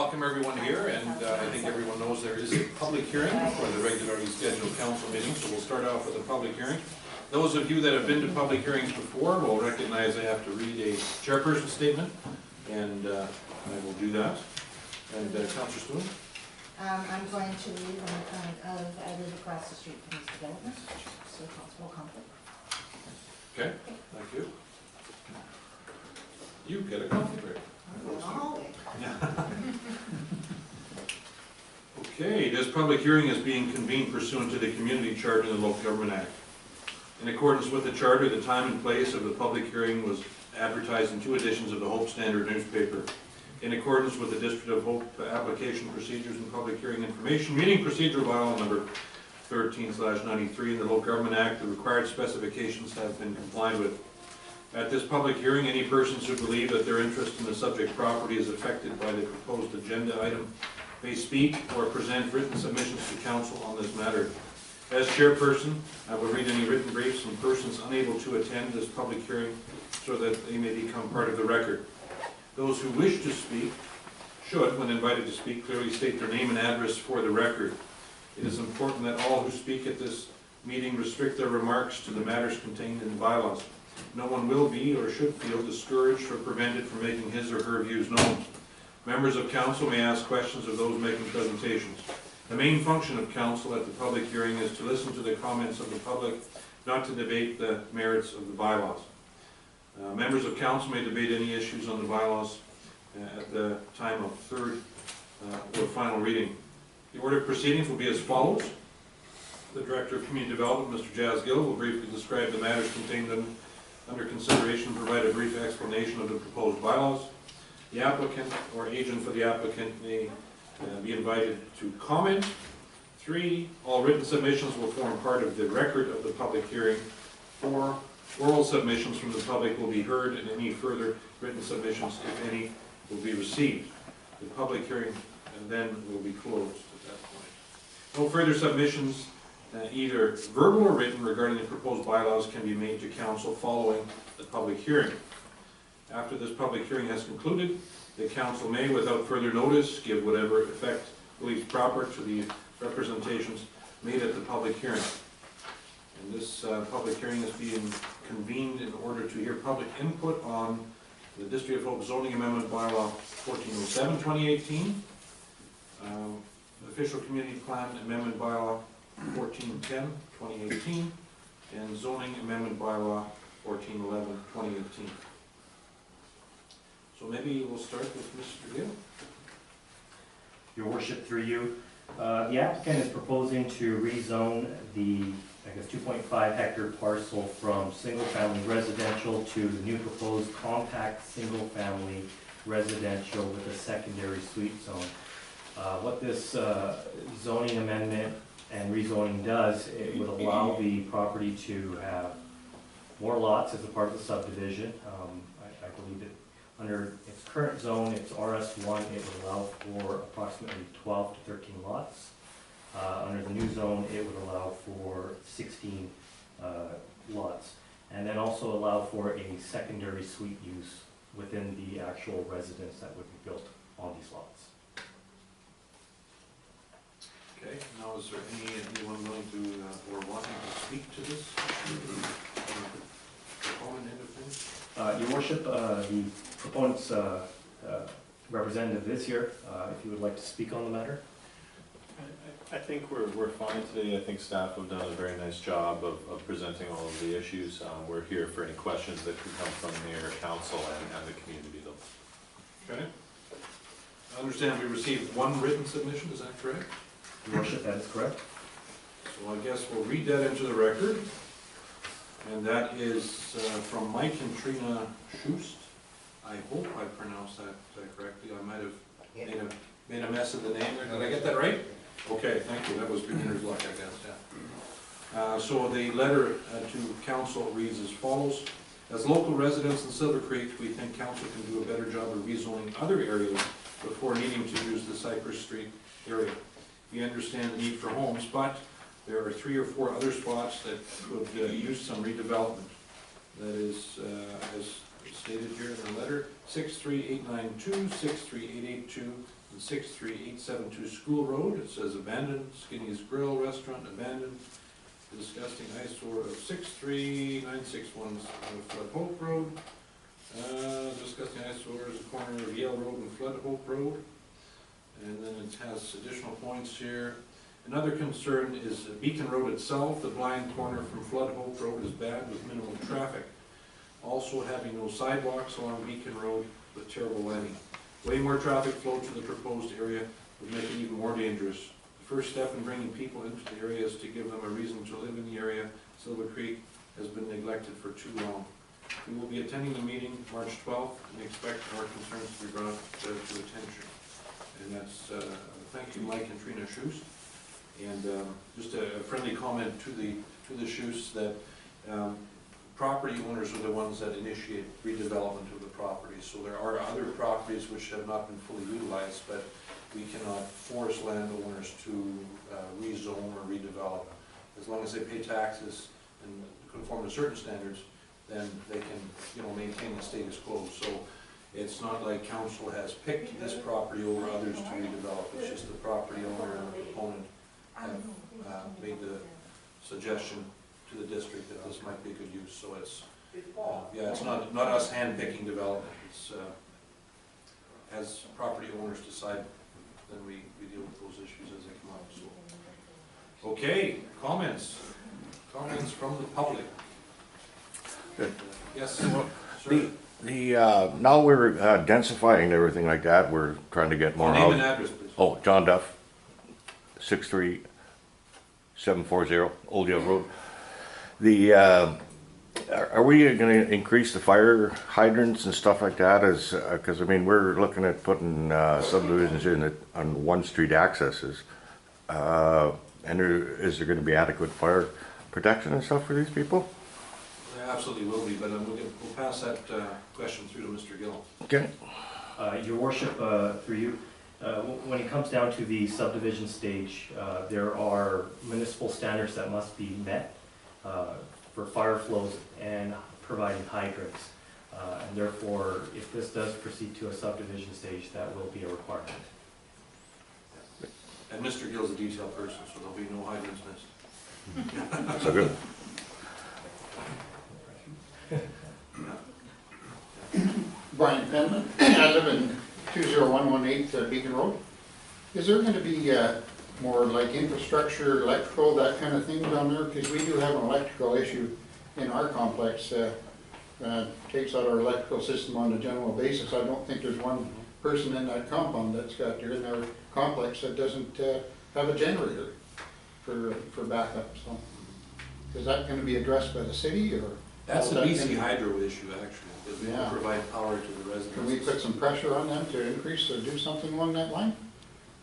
welcome everyone here, and I think everyone knows there is a public hearing for the regularly scheduled council meeting, so we'll start off with a public hearing. Those of you that have been to public hearings before will recognize I have to read a chairperson statement, and I will do that. And Councillor Stewart? I'm going to leave on account of I live across the street from this development, so possible conflict. Okay, thank you. You get a coffee break. Okay, this public hearing is being convened pursuant to the Community Charter and the Local Government Act. In accordance with the Charter, the time and place of the public hearing was advertised in 2 editions of the Hope Standard newspaper. In accordance with the District of Hope Application Procedures and Public Hearing Information Meeting Procedure Bylaw number 13/93 in the Local Government Act, the required specifications have been complied with. At this public hearing, any persons who believe that their interest in the subject property is affected by the proposed agenda item may speak or present written submissions to council on this matter. As chairperson, I will read any written briefs from persons unable to attend this public hearing so that they may become part of the record. Those who wish to speak should, when invited to speak, clearly state their name and address for the record. It is important that all who speak at this meeting restrict their remarks to the matters contained in the bylaws. No one will be or should feel discouraged or prevented from making his or her views known. Members of council may ask questions of those making presentations. The main function of council at the public hearing is to listen to the comments of the public, not to debate the merits of the bylaws. Members of council may debate any issues on the bylaws at the time of third or final reading. The order of proceedings will be as follows. The Director of Community Development, Mr. Jazz Gill, will briefly describe the matters contained under consideration and provide a brief explanation of the proposed bylaws. The applicant or agent for the applicant may be invited to comment. 3, all written submissions will form part of the record of the public hearing. 4, oral submissions from the public will be heard, and any further written submissions, if any, will be received. The public hearing then will be closed at that point. No further submissions, either verbal or written, regarding the proposed bylaws can be made to council following the public hearing. After this public hearing has concluded, the council may, without further notice, give whatever effect believes proper to the representations made at the public hearing. And this public hearing is being convened in order to hear public input on the District of Hope Zoning Amendment Bylaw 1407/2018, Official Community Plan Amendment Bylaw 1410/2018, and Zoning Amendment Bylaw 1411/2018. So maybe we'll start with Mr. Gill. Your Worship, through you, the applicant is proposing to rezone the 2.5 hectare parcel from single-family residential to the new proposed compact single-family residential with a secondary suite zone. What this zoning amendment and rezoning does, it would allow the property to have more lots as a part of the subdivision. I believe that under its current zone, it's RS1, it would allow for approximately 12 to 13 lots. Under the new zone, it would allow for 16 lots, and then also allow for a secondary suite use within the actual residence that would be built on these lots. Okay, now is there anyone willing to or wanting to speak to this? Comment, anything? Your Worship, the proponent's representative is here, if you would like to speak on the matter. I think we're fine today. I think staff have done a very nice job of presenting all of the issues. We're here for any questions that could come from Mayor, Council, and the community though. Okay. I understand we received 1 written submission, is that correct? Your Worship, that is correct. So I guess we'll read that into the record. And that is from Mike and Trina Schust. I hope I pronounced that correctly. I might have made a mess of the name there. Did I get that right? Okay, thank you. That was beginner's luck, I guess. Yeah. So the letter to council reads as follows. As local residents in Silver Creek, we think council can do a better job of rezoning other areas before needing to use the Cypress Street area. We understand the need for homes, but there are 3 or 4 other spots that could use some redevelopment. That is, as stated here in the letter, 63892, 63882, and 63872 School Road. It says abandoned, Skinny's Grill Restaurant abandoned, disgusting eyesore of 63961 Flood Hope Road. Disgusting eyesore is the corner of Yale Road and Flood Hope Road. And then it has additional points here. Another concern is Beacon Road itself. The blind corner from Flood Hope Road is bad with minimal traffic. Also having no sidewalks along Beacon Road with terrible lighting. Way more traffic flow to the proposed area would make it even more dangerous. The first step in bringing people into the area is to give them a reason to live in the area. Silver Creek has been neglected for too long. We will be attending the meeting March 12th and expect our concerns to be brought to attention. And that's, thank you, Mike and Trina Schust. And just a friendly comment to the Schusts that property owners are the ones that initiate redevelopment of the property. So there are other properties which have not been fully utilized, but we cannot force landowners to rezone or redevelop. As long as they pay taxes and conform to certain standards, then they can, maintain the status quo. So it's not like council has picked this property over others to redevelop. It's just the property owner and the proponent have made the suggestion to the district that this might be a good use. So it's, it's not us hand-picking development. It's as property owners decide, then we deal with those issues as they come up. So, okay, comments from the public. Good. Yes, sir. Now we're densifying and everything like that, we're trying to get more Name and houses. address, please. Oh, John Duff, 63740 Old Yale Road. Are we gonna increase the fire hydrants and stuff like that as, cause I mean, we're looking at putting subdivisions in on one street accesses. And is there gonna be adequate fire protection and stuff for these people? There absolutely will be, but we'll pass that question through to Mr. Gill. Okay. Your worship, through you, when it comes down to the subdivision stage, there are municipal standards that must be met for fire flows and providing hydrants. And therefore, if this does proceed to a subdivision stage, that will be a requirement. And Mr. Gill's a detailed person, so there'll be no hydrants missed. That's so good. Brian Penman, I live in 20118 Beacon Road. Is there going to be more like infrastructure, electrical, that kind of thing down there? Because we do have an electrical issue in our complex. Takes out our electrical system on a general basis. I don't think there's one person in that compound that's got there in our complex that doesn't have a generator for backup. So is that going to be addressed by the city, or? That's a BC Hydro issue, actually, because we Yeah. don't provide power to the residents. Can we put some pressure on them to increase or do something along that line?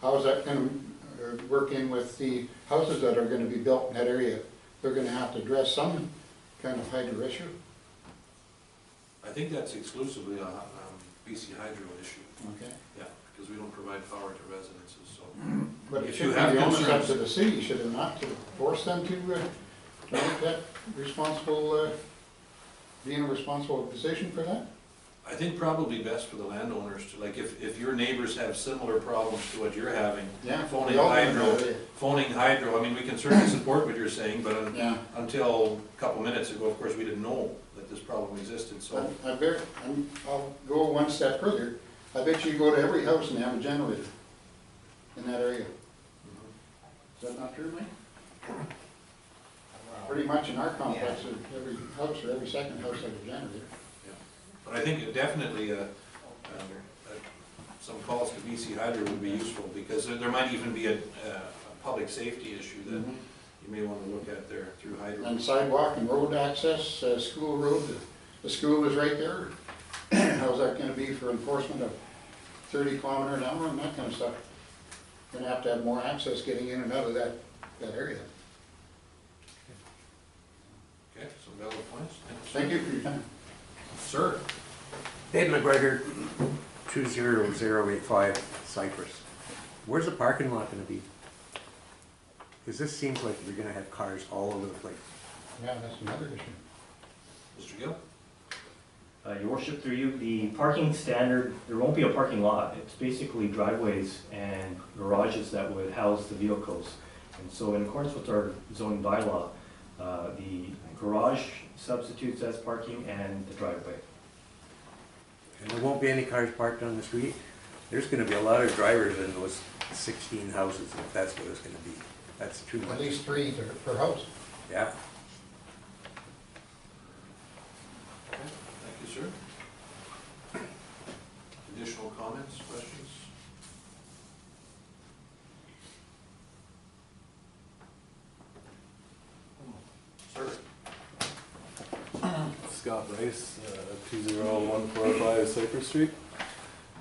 How is that going to work in with the houses that are going to be built in that area? They're going to have to address some kind of hydro issue. I think that's exclusively a BC Hydro issue, Okay. yeah, because we don't provide power to residences, so. But it If should you be have the onus up concerns- to the city, should it not, to force them to make that responsible, be in a responsible position for that? I think probably best for the landowners to, like, if your neighbors have similar problems to what you're having, Yeah. phoning we all live in that hydro, area. phoning hydro, I mean, we can certainly support what you're saying, but Yeah. until a couple minutes ago, of course, we didn't know that this problem existed, so. I'll go one step further. I bet you go to every house and have a generator in that area. Is that not true, Mike? Pretty much in our complex, every house or every second house has a generator. But I think definitely some calls to BC Hydro would be useful, because there might even be a public safety issue that you may want to look at there through Hydro. And sidewalk and road access, school road, the school is right there. How's that gonna be for enforcement of 30 kilometer an hour and that kind of stuff? Gonna have to have more access getting in and out of that area. Okay, some valid points. Thank you for your time. Sir? Dave McGregor, 20085 Cypress. Where's the parking lot gonna be? Because this seems like you're gonna have cars all over the place. Yeah, that's another issue. Mr. Gill? Your worship, through you, the parking standard, there won't be a parking lot. It's basically driveways and garages that would house the vehicles. And so in accordance with our zoning bylaw, the garage substitutes as parking and the driveway. And there won't be any cars parked on the street? There's gonna be a lot of drivers in those 16 houses, if that's what it's gonna be. That's too At much. least 3 per house. Yeah. Thank you, sir. Additional comments, questions? Sir? Scott Bryce, 20145 Cypress Street.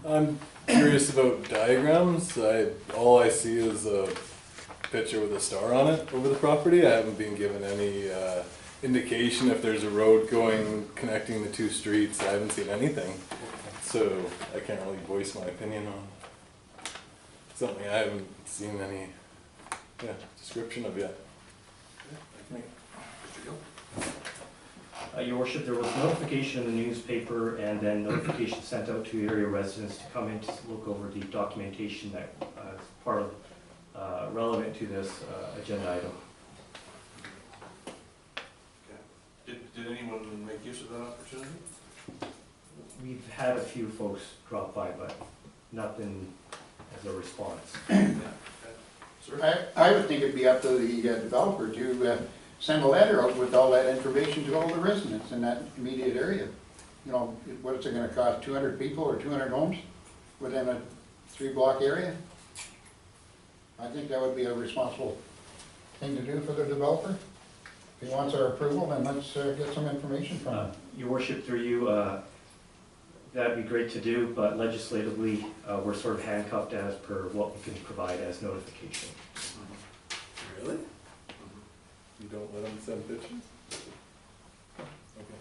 I'm curious about diagrams. All I see is a picture with a star on it over the property. I haven't been given any indication if there's a road connecting the two streets. I haven't seen anything, so I can't really voice my opinion on something I haven't seen any description of yet. Thank you. Mr. Gill? Your worship, there was notification in the newspaper and then notification sent out to area residents to come in to look over the documentation that is part of, relevant to this agenda item. Okay. Did anyone make use of that opportunity? We've had a few folks drop by, but nothing as a response. Yeah. Okay. Sir? I would think it'd be up to the developer to send a letter out with all that information to all the residents in that immediate area. You know, what is it gonna cost, 200 people or 200 homes within a 3-block area? I think that would be a responsible thing to do for the developer. If he wants our approval, then let's get some information from him. Your worship, through you, that'd be great to do, but legislatively, we're sort of handcuffed as per what we can provide as notification. Really? You don't let them send pictures?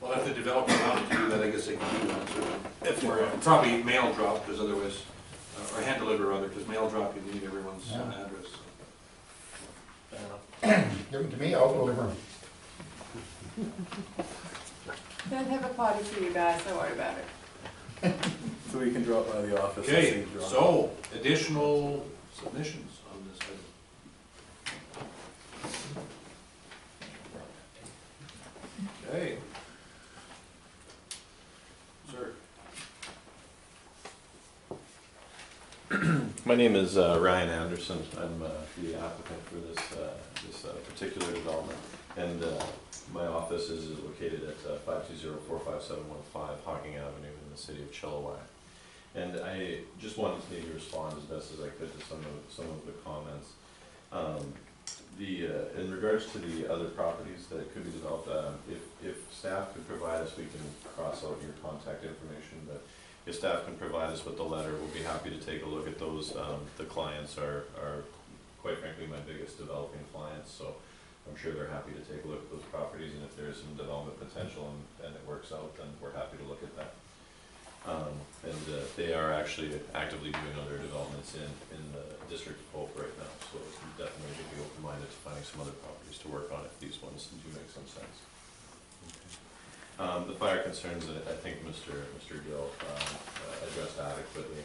Well, if the developer wanted to do that, I guess they can do that, so. If we're, probably mail drop, because otherwise, or hand deliver rather, because mail drop, you need everyone's Yeah. address. Give them to me, I'll deliver them. Don't have a party for you guys, don't worry about it. So we can drop by the office and Okay, see John. so, additional submissions on this item. Okay. Sir? My name is Ryan Anderson. I'm the applicant for this particular development. And my office is located at 520-45715 Hocking Avenue in the city of Chilliwack. And I just wanted to maybe respond as best as I could to some of the comments. In regards to the other properties that could be developed, if staff could provide us, we can cross out your contact information, but if staff can provide us with the letter, we'll be happy to take a look at those. The clients are quite frankly my biggest developing clients, so I'm sure they're happy to take a look at those properties, and if there's some development potential and it works out, then we're happy to look at that. They are actually actively doing other developments in the District of Hope right now, so definitely be open-minded to finding some other properties to work on if these ones do make some sense. Okay. The fire concerns, I think Mr. Gill addressed adequately.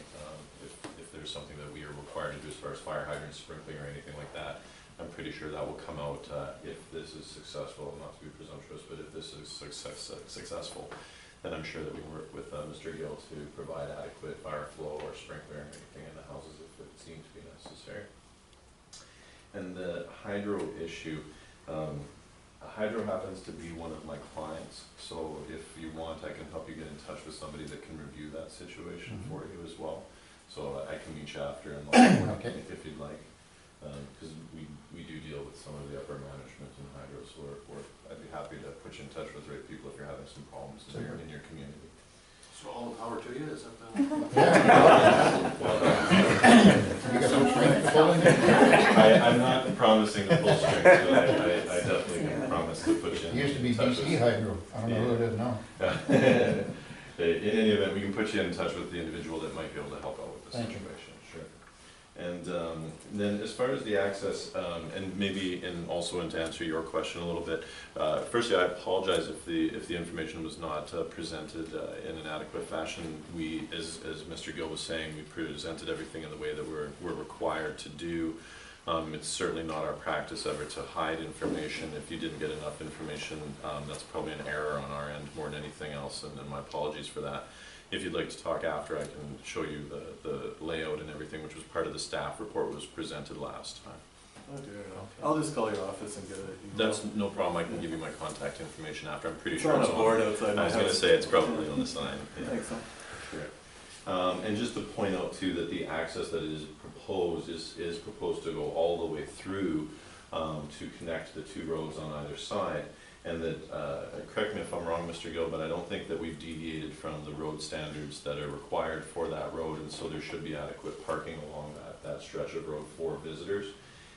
If there's something that we are required to do as far as fire hydrants, sprinkling, or anything like that, I'm pretty sure that will come out if this is successful, not to be presumptuous, but if this is successful, then I'm sure that we can work with Mr. Gill to provide adequate fire flow or sprinkler or anything in the houses if it seems to be necessary. And the hydro issue, hydro happens to be one of my clients, so if you want, I can help you get in touch with somebody that can review that situation for you as well. So I can meet you after and let you know if you'd like. Because we do deal with some of the upper management in hydro, so I'd be happy to put you in touch with the right people if you're having some problems in your community. So all the power to you, is that the? You got some strength to pull in there? I'm not promising the full strength, but I definitely can promise to put you in It used to be touch DC with. Hydro, I don't know who it is now. In any event, we can put you in touch with the individual that might be able to help out with the Thank you. situation, sure. And then as far as the access, and maybe also to answer your question a little bit, firstly, I apologize if the information was not presented in an adequate fashion. We, as Mr. Gill was saying, we presented everything in the way that we're required to do. It's certainly not our practice ever to hide information. If you didn't get enough information, that's probably an error on our end more than anything else, and my apologies for that. If you'd like to talk after, I can show you the layout and everything, which was part of the staff report was presented last time. Oh dear, no. I'll just call your office and get it. That's no problem. I can give you my contact information after. I'm pretty It's sure on it's a board outside I my was going to house. say it's probably on the sign. Yeah. Thanks, man. Sure. And just to point out too that the access that is proposed is proposed to go all the way through to connect the two roads on either side. And that, correct me if I'm wrong, Mr. Gill, but I don't think that we've deviated from the road standards that are required for that road, and so there should be adequate parking along that stretch of road for visitors.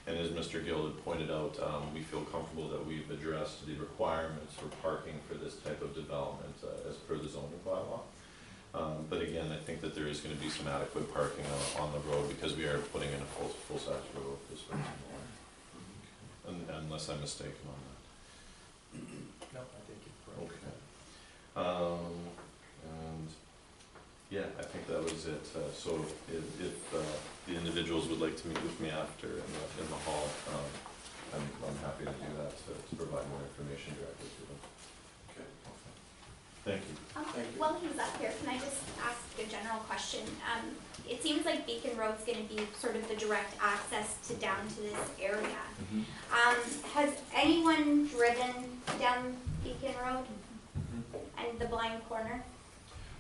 And as Mr. Gill had pointed out, we feel comfortable that we've addressed the requirements for parking for this type of development as per the zoning bylaw. But again, I think that there is going to be some adequate parking on the road because we are putting in a full-size road this way. Unless I'm mistaken on that. No, I think it's correct. Okay. And yeah, I think that was it. So if the individuals would like to meet with me after in the hall, I'm happy to do that to provide more information directly to them. Okay. Thank you. Thank you. While he's up here, can I just ask a general question? It seems like Beacon Road's going to be sort of the direct access to down to this area. Has anyone driven down Beacon Road and the blind corner?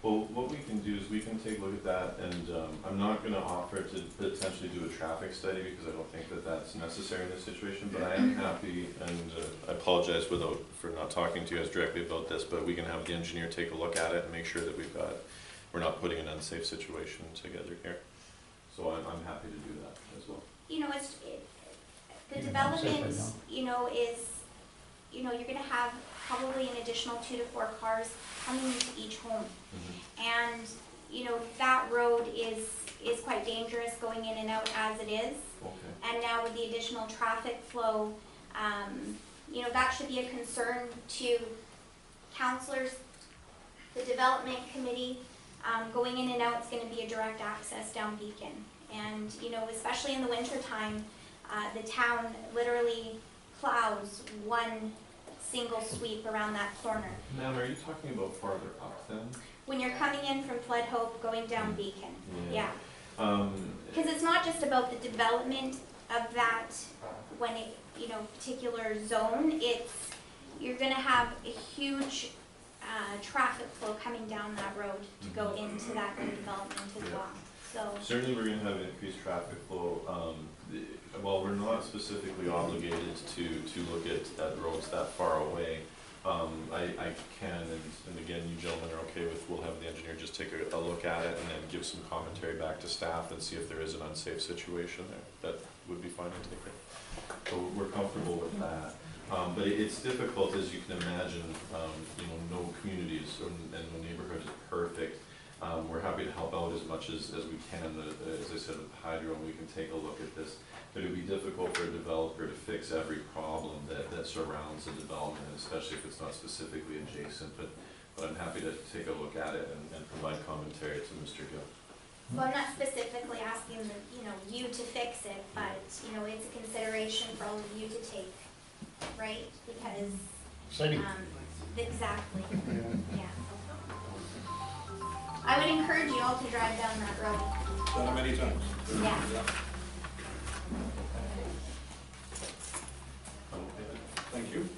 Well, what we can do is we can take a look at that, and I'm not going to offer to potentially do a traffic study because I don't think that that's necessary in this situation, but I am happy, and I apologize for not talking to you guys directly about this, but we can have the engineer take a look at it and make sure that we're not putting an unsafe situation together here. So I'm happy to do that as well. You know, the development, you know, you're going to have probably an additional 2 to 4 cars coming into each home. And, you know, that road is quite dangerous going in and out as it is. Okay. And now with the additional traffic flow, you know, that should be a concern to councillors, the development committee. Going in and out is going to be a direct access down Beacon. And, you know, especially in the winter time, the town literally plows one single sweep around that corner. Ma'am, are you talking about farther up then? When you're coming in from Flood Hope going down Beacon, yeah. Yeah. Because it's not just about the development of that you know, particular zone. You're going to have a huge traffic flow coming down that road to go into that new development as well. So certainly we're going to have increased traffic flow. While we're not specifically obligated to look at roads that far away, I can, and again, you gentlemen are okay with, we'll have the engineer just take a look at it and then give some commentary back to staff and see if there is an unsafe situation there. That would be fine to take it. So we're comfortable with that. But it's difficult, as you can imagine. You know, no communities and no neighborhood is perfect. We're happy to help out as much as we can. As I said, with Hydro, we can take a look at this. But it would be difficult for a developer to fix every problem that surrounds the development, especially if it's not specifically adjacent. But I'm happy to take a look at it and provide commentary to Mr. Gill. well, I'm not specifically asking you to fix it, but you know, it's a consideration for all of you to take, right? Because exactly, yeah. I would encourage you all to drive down that road. Done it many times. Yeah. Thank you.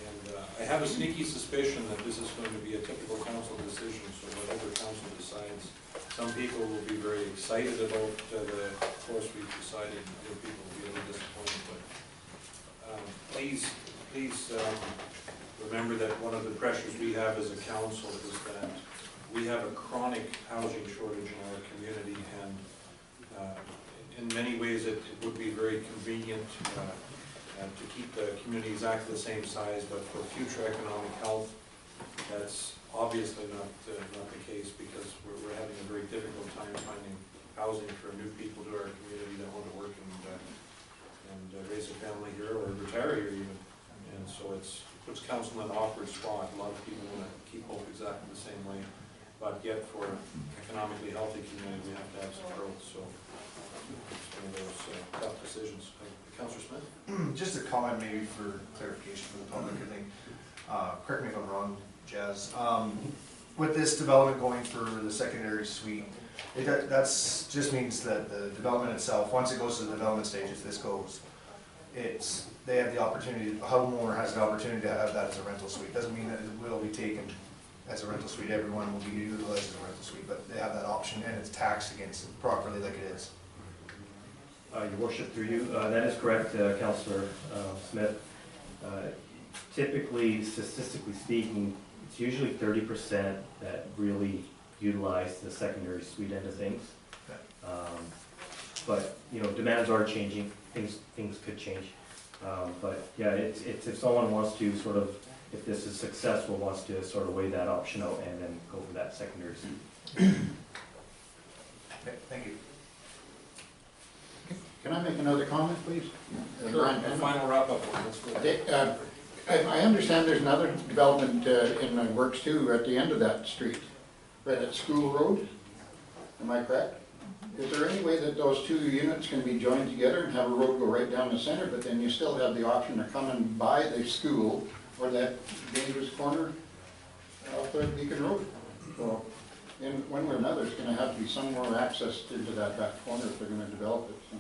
And I have a sneaky suspicion that this is going to be a typical council decision, so whatever council decides, some people will be very excited about the course we've decided, and other people will be a little disappointed. But please remember that one of the pressures we have as a council is that we have a chronic housing shortage in our community, and in many ways it would be very convenient to keep the community exactly the same size, but for future economic health, that's obviously not the case, because we're having a very difficult time finding housing for new people to our community that want to work and raise a family here or retire here even. And so it's puts council in an awkward spot. A lot of people want to keep Hope exactly the same way, but yet for an economically healthy community, we have to have some growth. So it's one of those tough decisions. Councillor Smith? Just a comment maybe for clarification for the public, I think. Correct me if I'm wrong, Jazz. With this development going for the secondary suite, that's just means that the development itself, once it goes to the development stages, this goes, they have the opportunity, the homeowner has the opportunity to have that as a rental suite. Doesn't mean that it will be taken as a rental suite, everyone will be utilized as a rental suite, but they have that option and it's taxed against it properly like it is. Your worship, through you, that is correct, Councillor Smith. Typically, statistically speaking, it's usually 30% that really utilize the secondary suite end of things. But demands are changing. Things could change. But yeah, it's if someone wants to sort of, if this is successful, wants to sort of weigh that option out and then go for that secondary suite. Okay, thank you. Can I make another comment, please? Sure. Final wrap up. Let's go. I understand there's another development in the works too at the end of that street, right at School Road. Am I correct? Is there any way that those two units can be joined together and have a road go right down the center, but then you still have the option of coming by the school or that dangerous corner off the Beacon Road? So, in one way or another, it's going to have to be some more access into that back corner if they're going to develop it, so,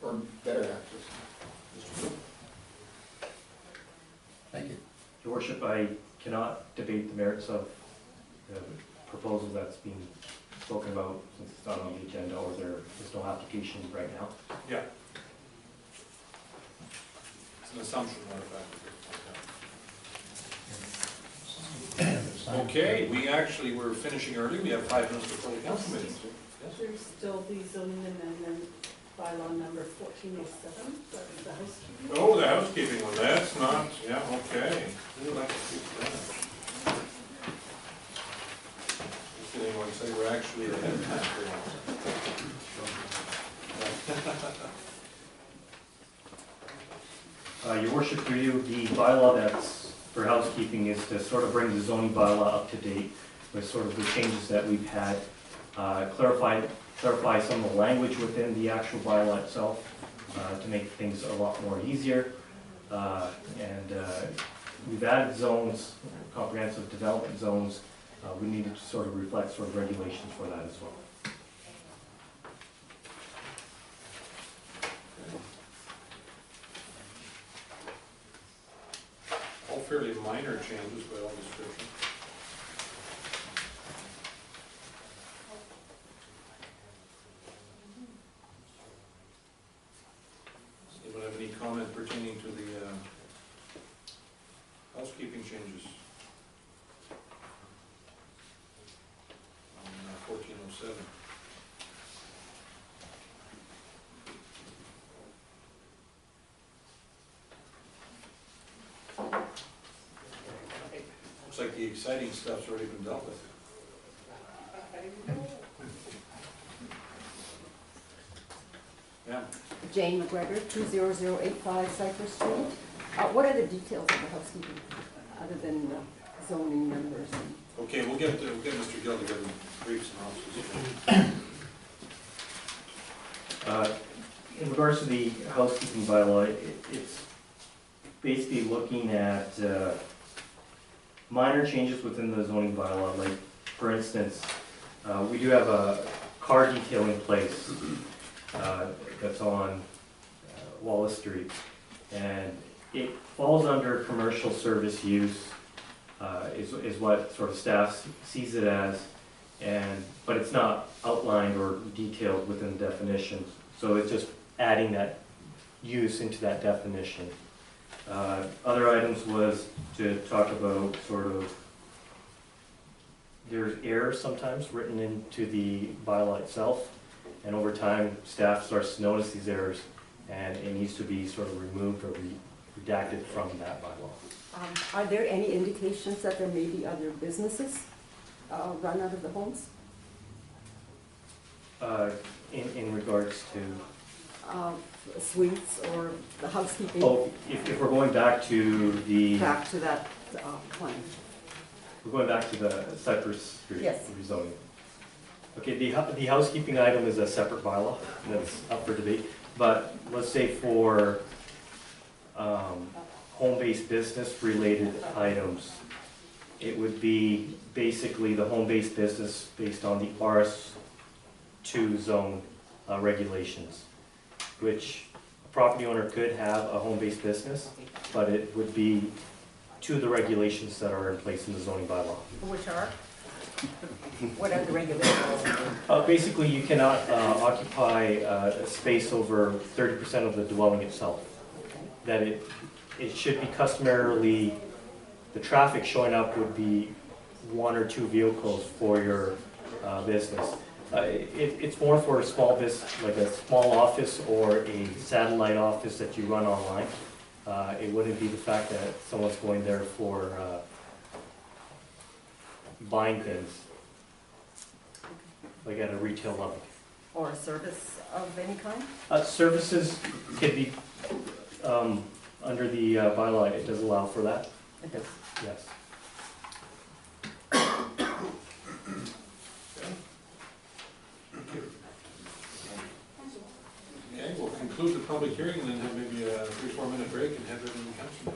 or better access. Thank you. Your worship, I cannot debate the merits of the proposal that's being spoken about since it's not on the agenda or there is no application right now. Yeah. It's an assumption, not a fact. Okay, we're finishing early. We have 5 minutes before the council meeting. Yes? There's still the zoning amendment bylaw number 1407, that's the housekeeping. Oh, the housekeeping one, that's not, yeah, okay. Who would like to speak to that? If anyone say we're actually ahead of time for once. Your worship, through you, the bylaw that's for housekeeping is to sort of bring the zoning bylaw up to date with sort of the changes that we've had, clarify some of the language within the actual bylaw itself to make things a lot more easier. We've added zones, comprehensive development zones. We needed to sort of reflect sort of regulations for that as well. All fairly minor changes by all description. Does anyone have any comment pertaining to the housekeeping changes on 1407? Looks like the exciting stuff's already been dealt with. Yeah. Jane McGregor, 20085 Cypress Street. What are the details of the housekeeping, other than zoning numbers? Okay, we'll get Mr. Gill to give him brief synopsis. In regards to the housekeeping bylaw, it's basically looking at minor changes within the zoning bylaw. Like, for instance, we do have a car detailing place that's on Wallace Street, and it falls under commercial service use, is what sort of staff sees it as, but it's not outlined or detailed within the definitions. So it's just adding that use into that definition. Other items was to talk about sort of, there's errors sometimes written into the bylaw itself, and over time staff starts to notice these errors and it needs to be sort of removed or redacted from that bylaw. Are there any indications that there may be other businesses run out of the homes? In regards to, Suites or the housekeeping? oh, if we're going back to the, Back to that claim. we're going back to the Cypress Street Yes. rezoning. Okay, the housekeeping item is a separate bylaw that's up for debate, but let's say for home-based business related items, it would be basically the home-based business based on the RS2 zone regulations, which a property owner could have a home-based business, but it would be to the regulations that are in place in the zoning bylaw. Which are? What are the regulations? Basically, you cannot occupy a space over 30% of the dwelling itself. That it should be customarily, the traffic showing up would be 1 or 2 vehicles for your business. It's more for a small business, like a small office or a satellite office that you run online. It wouldn't be the fact that someone's going there for buying things, like at a retail level. Or a service of any kind? Services could be, under the bylaw, it does allow for that, It does. yes. Okay, we'll conclude the public hearing and then have maybe a 3 or 4 minute break and have it in the council.